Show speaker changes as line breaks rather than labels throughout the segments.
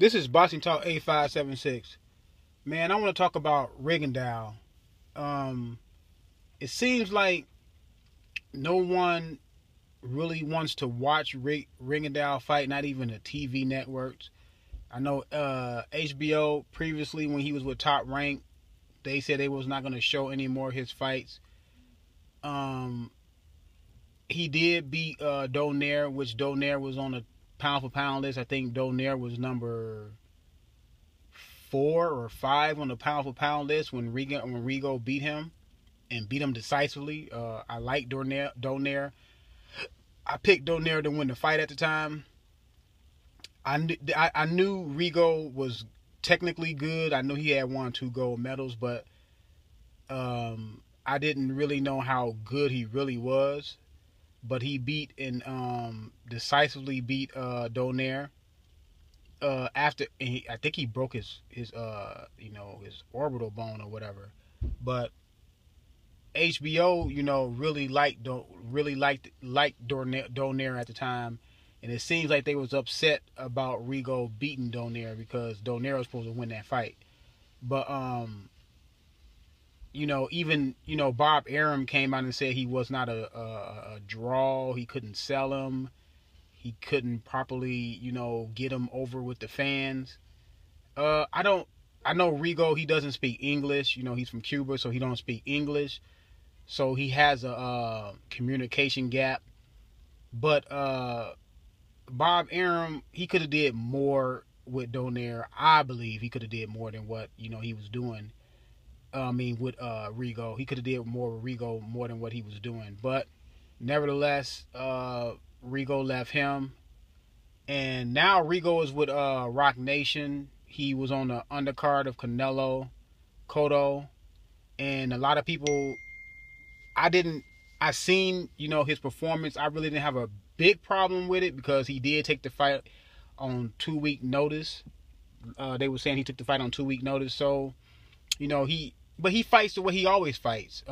This is Boxing Talk 8576. Man, I want to talk about rigondeaux. Um, it seems like no one really wants to watch rigondeaux fight, not even the TV networks. I know HBO previously, when he was with Top Rank, they said they was not going to show any more of his fights. Um, he did beat Donaire, which Donaire was on the pound for pound list. I think Donaire was number 4 or 5 on the pound for pound list when Rigo beat him and beat him decisively. I like Donaire. I picked Donaire to win the fight at the time. I knew Rigo was technically good. I knew he had 1 or 2 gold medals, but I didn't really know how good he really was. But he beat and decisively beat Donaire. After I think he broke his his orbital bone or whatever, but HBO really liked Donaire at the time, and it seems like they was upset about Rigo beating Donaire because Donaire was supposed to win that fight. But even Bob Arum came out and said he was not a draw. He couldn't sell him. He couldn't properly, get him over with the fans. I know Rigo, he doesn't speak English. He's from Cuba, so he don't speak English. So he has a communication gap. But Bob Arum, he could have did more with Donaire. I believe he could have did more than what, he was doing. With Rigo. He could have did more with Rigo, more than what he was doing. But nevertheless, Rigo left him, and now Rigo is with Rock Nation. He was on the undercard of Canelo Cotto, and a lot of people, I seen his performance. I really didn't have a big problem with it because he did take the fight on 2-week notice. They were saying he took the fight on 2-week notice, so but he fights the way he always fights.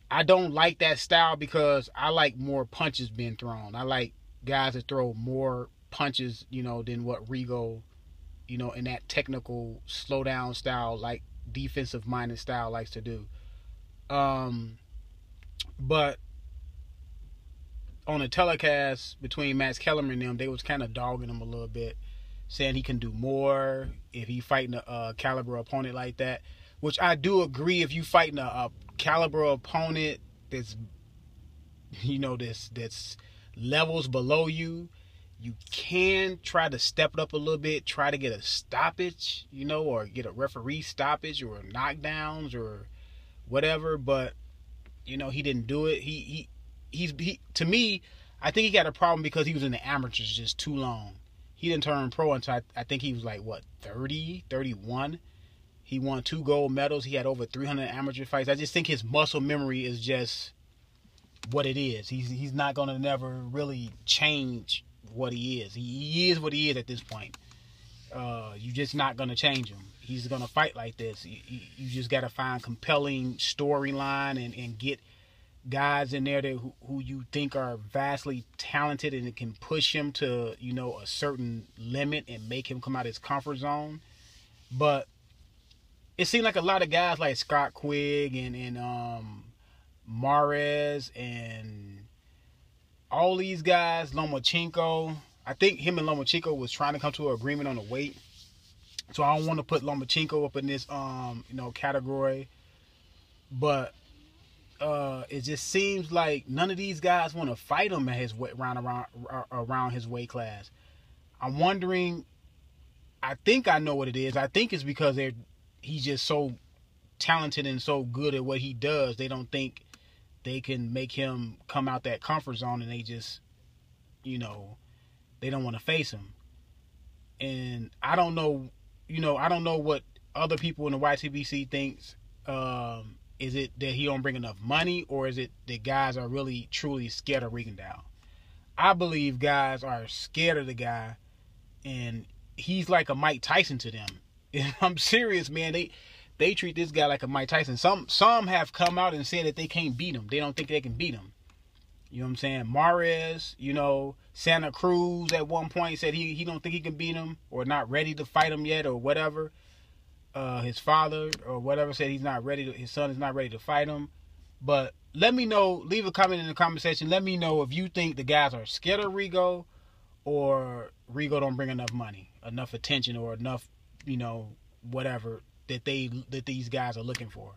I don't like that style because I like more punches being thrown. I like guys that throw more punches, than what Rigo, in that technical slow down style, like defensive minded style likes to do. But on the telecast between Max Kellerman and them, they was kind of dogging him a little bit, saying he can do more if he fighting a caliber opponent like that. Which I do agree. If you fighting a caliber opponent that's that's levels below you, you can try to step it up a little bit, try to get a stoppage, or get a referee stoppage or knockdowns or whatever. But he didn't do it. He to me, I think he got a problem because he was in the amateurs just too long. He didn't turn pro until I think he was like 30, 31. He won 2 gold medals. He had over 300 amateur fights. I just think his muscle memory is just what it is. He's not going to never really change what he is. He is what he is at this point. You're just not going to change him. He's going to fight like this. You just got to find compelling storyline and get guys in there who you think are vastly talented and it can push him to, a certain limit and make him come out of his comfort zone. But it seemed like a lot of guys like Scott Quigg and Mares and all these guys, Lomachenko. I think him and Lomachenko was trying to come to an agreement on the weight. So I don't want to put Lomachenko up in this category. But it just seems like none of these guys want to fight him at his weight around his weight class. I'm wondering. I think I know what it is. I think it's because he's just so talented and so good at what he does. They don't think they can make him come out that comfort zone, and they just, they don't want to face him. And I don't know, I don't know what other people in the YTBC thinks. Is it that he don't bring enough money, or is it that guys are really truly scared of rigondeaux? I believe guys are scared of the guy, and he's like a Mike Tyson to them. I'm serious, man. They treat this guy like a Mike Tyson. Some have come out and said that they can't beat him. They don't think they can beat him. You know what I'm saying? Mares, Santa Cruz at one point said he don't think he can beat him or not ready to fight him yet or whatever. His father or whatever said he's not ready. His son is not ready to fight him. But let me know. Leave a comment in the comment section. Let me know if you think the guys are scared of Rigo or Rigo don't bring enough money, enough attention, or enough, whatever that these guys are looking for.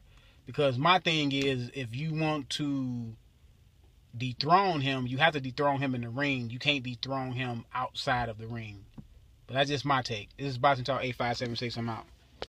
Because my thing is, if you want to dethrone him, you have to dethrone him in the ring. You can't dethrone him outside of the ring. But that's just my take. This is Boxing Talk 8576. I'm out.